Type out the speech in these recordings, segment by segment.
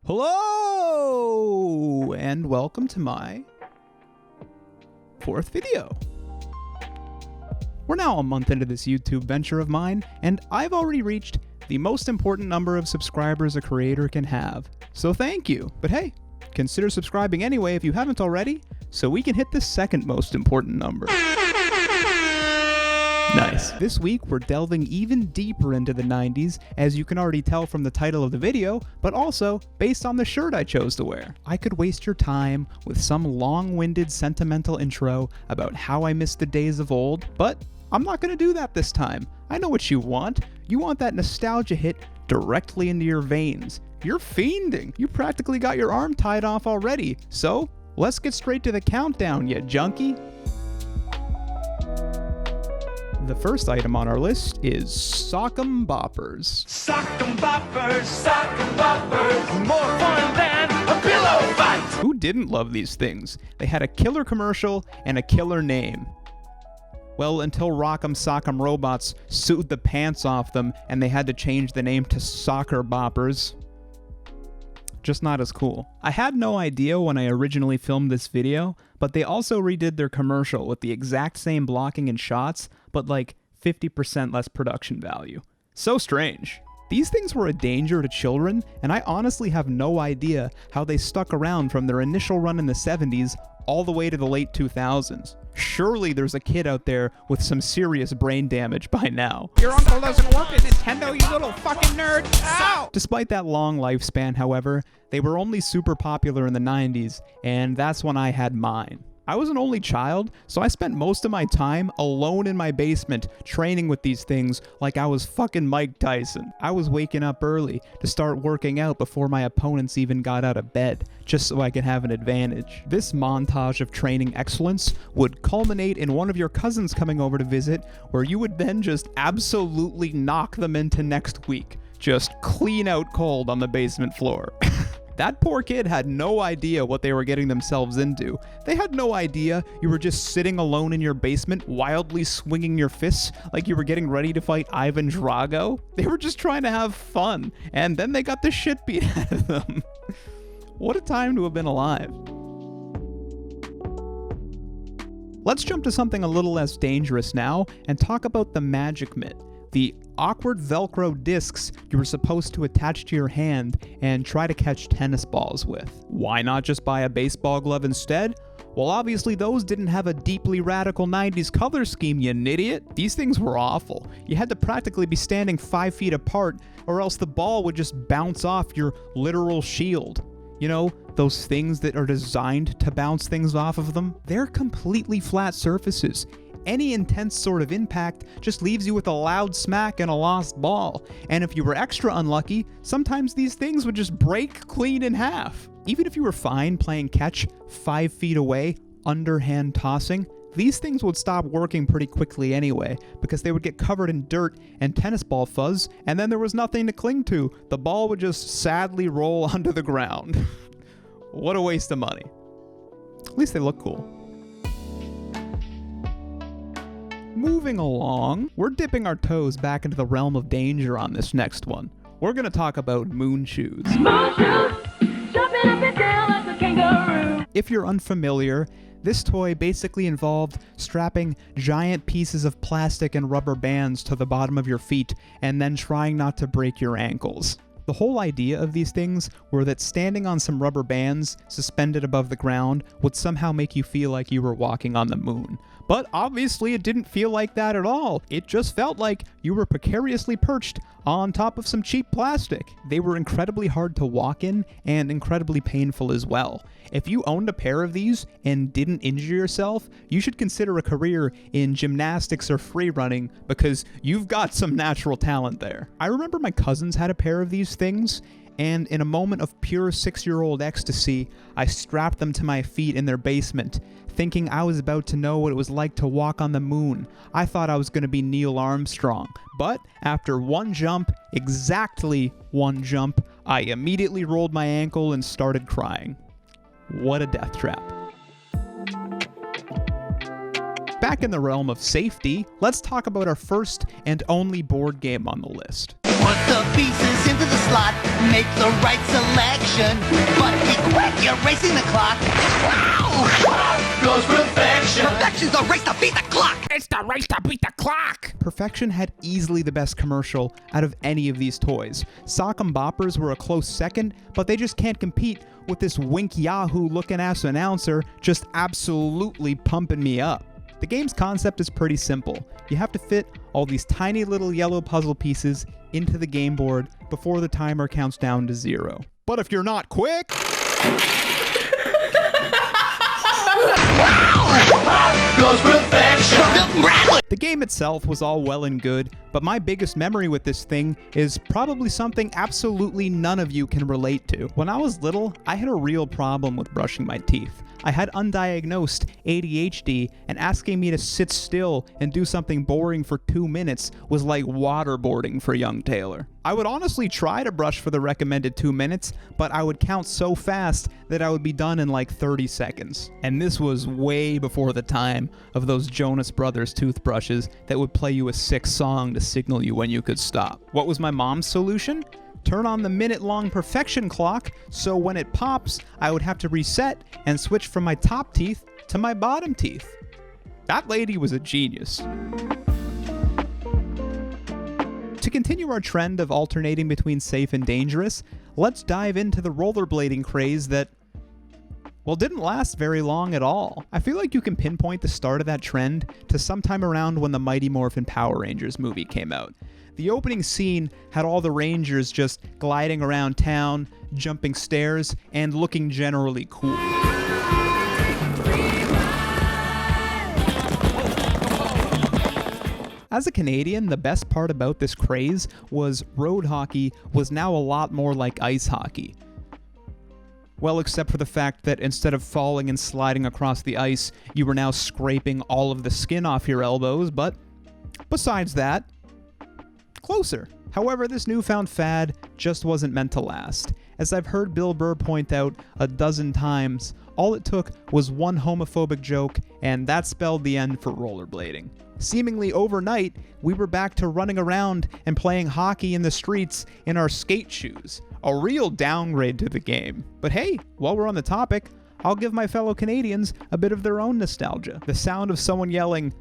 Hello, and welcome to my fourth video. We're now a month into this YouTube venture of mine, and I've already reached the most important number of subscribers a creator can have. So thank you, but hey, consider subscribing anyway if you haven't already, so we can hit the second most important number. Nice. This week, we're delving even deeper into the 90s, as you can already tell from the title of the video, but also based on the shirt I chose to wear. I could waste your time with some long-winded sentimental intro about how I miss the days of old, but I'm not going to do that this time. I know what you want. You want that nostalgia hit directly into your veins. You're fiending. You practically got your arm tied off already, so let's get straight to the countdown, you junkie. The first item on our list is Sock'Em Boppers. Sock'em Boppers, Sock'em Boppers, more fun than a pillow fight! Who didn't love these things? They had a killer commercial and a killer name. Well, until Rock'em Sock'em Robots sued the pants off them and they had to change the name to Soccer Boppers. Just not as cool. I had no idea when I originally filmed this video, but they also redid their commercial with the exact same blocking and shots, but like 50% less production value. So strange. These things were a danger to children, and I honestly have no idea how they stuck around from their initial run in the 70s all the way to the late 2000s. Surely there's a kid out there with some serious brain damage by now. Your uncle doesn't work at Nintendo, you little fucking nerd! Ow! Despite that long lifespan, however, they were only super popular in the 90s, and that's when I had mine. I was an only child, so I spent most of my time alone in my basement training with these things like I was fucking Mike Tyson. I was waking up early to start working out before my opponents even got out of bed, just so I could have an advantage. This montage of training excellence would culminate in one of your cousins coming over to visit, where you would then just absolutely knock them into next week. Just clean out cold on the basement floor. That poor kid had no idea what they were getting themselves into. They had no idea you were just sitting alone in your basement, wildly swinging your fists like you were getting ready to fight Ivan Drago. They were just trying to have fun, and then they got the shit beat out of them. What a time to have been alive. Let's jump to something a little less dangerous now and talk about the magic mitt. The awkward Velcro discs you were supposed to attach to your hand and try to catch tennis balls with. Why not just buy a baseball glove instead? Well, obviously those didn't have a deeply radical 90s color scheme, you idiot. These things were awful. You had to practically be standing 5 feet apart, or else the ball would just bounce off your literal shield. You know, those things that are designed to bounce things off of them? They're completely flat surfaces. Any intense sort of impact just leaves you with a loud smack and a lost ball. And if you were extra unlucky, sometimes these things would just break clean in half. Even if you were fine playing catch 5 feet away, underhand tossing, these things would stop working pretty quickly anyway, because they would get covered in dirt and tennis ball fuzz, and then there was nothing to cling to. The ball would just sadly roll onto the ground. What a waste of money. At least they look cool. Moving along, we're dipping our toes back into the realm of danger on this next one. We're going to talk about moon shoes. Moon shoes, jumping up and down like a kangaroo. If you're unfamiliar, this toy basically involved strapping giant pieces of plastic and rubber bands to the bottom of your feet and then trying not to break your ankles. The whole idea of these things were that standing on some rubber bands suspended above the ground would somehow make you feel like you were walking on the moon. But obviously it didn't feel like that at all. It just felt like you were precariously perched on top of some cheap plastic. They were incredibly hard to walk in and incredibly painful as well. If you owned a pair of these and didn't injure yourself, you should consider a career in gymnastics or free running, because you've got some natural talent there. I remember my cousins had a pair of these things, and in a moment of pure 6-year-old ecstasy, I strapped them to my feet in their basement, thinking I was about to know what it was like to walk on the moon. I thought I was going to be Neil Armstrong. But after one jump, exactly one jump, I immediately rolled my ankle and started crying. What a death trap. Back in the realm of safety, let's talk about our first and only board game on the list. Put the pieces into the slot, make the right selection. perfection. But be quick, you're racing the clock. Wow! Goes perfection. Perfection's the race to beat the clock. It's the race to beat the clock! Perfection had easily the best commercial out of any of these toys. Sock'Em Boppers were a close second, but they just can't compete with this wink yahoo looking ass announcer just absolutely pumping me up. The game's concept is pretty simple. You have to fit all these tiny little yellow puzzle pieces into the game board before the timer counts down to 0. But if you're not quick... Goes perfection. The game itself was all well and good, but my biggest memory with this thing is probably something absolutely none of you can relate to. When I was little, I had a real problem with brushing my teeth. I had undiagnosed ADHD, and asking me to sit still and do something boring for 2 minutes was like waterboarding for young Taylor. I would honestly try to brush for the recommended 2 minutes, but I would count so fast that I would be done in like 30 seconds. And this was way before the time of those Jonas Brothers toothbrushes that would play you a sick song to signal you when you could stop. What was my mom's solution? Turn on the minute-long perfection clock, so when it pops, I would have to reset and switch from my top teeth to my bottom teeth. That lady was a genius. To continue our trend of alternating between safe and dangerous, let's dive into the rollerblading craze that, well, didn't last very long at all. I feel like you can pinpoint the start of that trend to sometime around when the Mighty Morphin Power Rangers movie came out. The opening scene had all the Rangers just gliding around town, jumping stairs, and looking generally cool. As a Canadian, the best part about this craze was road hockey was now a lot more like ice hockey. Well, except for the fact that instead of falling and sliding across the ice, you were now scraping all of the skin off your elbows, but besides that, closer. However, this newfound fad just wasn't meant to last. As I've heard Bill Burr point out a dozen times, all it took was one homophobic joke, and that spelled the end for rollerblading. Seemingly overnight, we were back to running around and playing hockey in the streets in our skate shoes. A real downgrade to the game. But hey, while we're on the topic, I'll give my fellow Canadians a bit of their own nostalgia. The sound of someone yelling,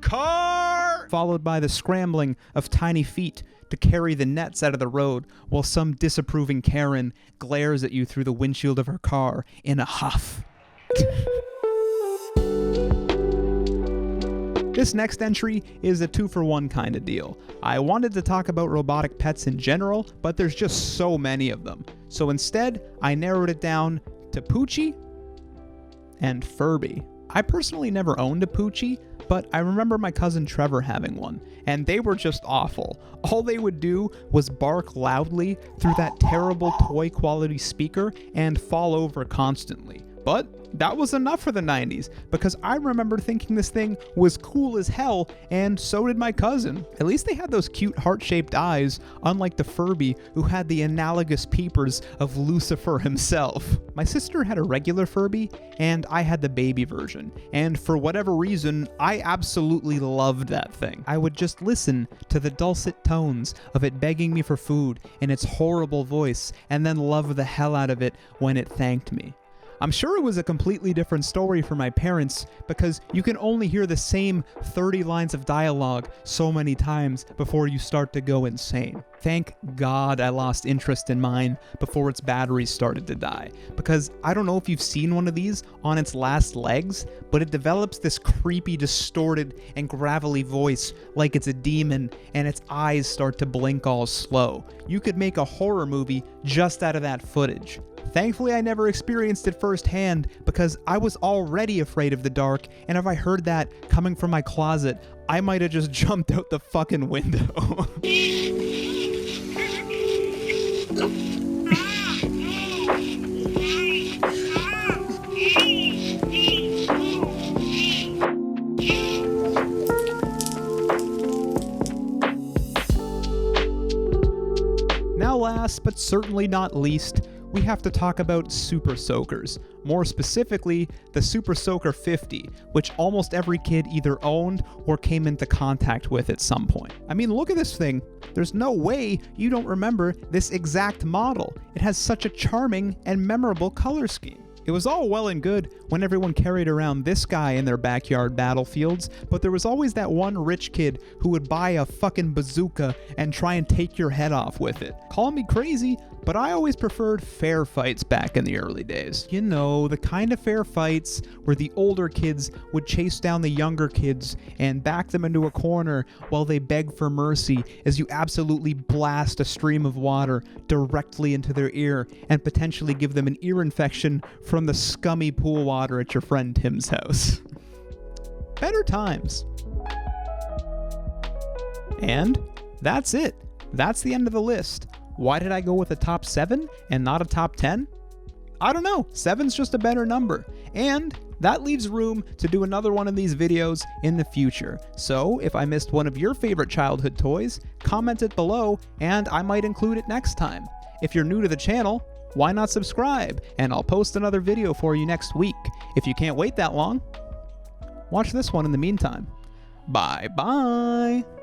"Car!" followed by the scrambling of tiny feet to carry the nets out of the road while some disapproving Karen glares at you through the windshield of her car in a huff. This next entry is a 2-for-1 kind of deal. I wanted to talk about robotic pets in general, but there's just so many of them. So instead, I narrowed it down to poo-chi and Furby. I personally never owned a poo-chi, but I remember my cousin Trevor having one, and they were just awful. All they would do was bark loudly through that terrible toy quality speaker and fall over constantly. But that was enough for the 90s, because I remember thinking this thing was cool as hell, and so did my cousin. At least they had those cute heart-shaped eyes, unlike the Furby, who had the analogous peepers of Lucifer himself. My sister had a regular Furby, and I had the baby version, and for whatever reason, I absolutely loved that thing. I would just listen to the dulcet tones of it begging me for food in its horrible voice, and then love the hell out of it when it thanked me. I'm sure it was a completely different story for my parents, because you can only hear the same 30 lines of dialogue so many times before you start to go insane. Thank God I lost interest in mine before its batteries started to die, because I don't know if you've seen one of these on its last legs, but it develops this creepy, distorted, and gravelly voice like it's a demon, and its eyes start to blink all slow. You could make a horror movie just out of that footage. Thankfully, I never experienced it firsthand, because I was already afraid of the dark, and if I heard that coming from my closet, I might have just jumped out the fucking window. Now last, but certainly not least, we have to talk about Super Soakers. More specifically, the Super Soaker 50, which almost every kid either owned or came into contact with at some point. I mean, look at this thing. There's no way you don't remember this exact model. It has such a charming and memorable color scheme. It was all well and good when everyone carried around this guy in their backyard battlefields, but there was always that one rich kid who would buy a fucking bazooka and try and take your head off with it. Call me crazy, but I always preferred fair fights back in the early days. You know, the kind of fair fights where the older kids would chase down the younger kids and back them into a corner while they beg for mercy as you absolutely blast a stream of water directly into their ear and potentially give them an ear infection from the scummy pool water at your friend Tim's house. Better times. And that's it. That's the end of the list. Why did I go with a top 7 and not a top 10? I don't know. 7's just a better number. And that leaves room to do another one of these videos in the future. So if I missed one of your favorite childhood toys, comment it below and I might include it next time. If you're new to the channel, why not subscribe? And I'll post another video for you next week. If you can't wait that long, watch this one in the meantime. Bye-bye.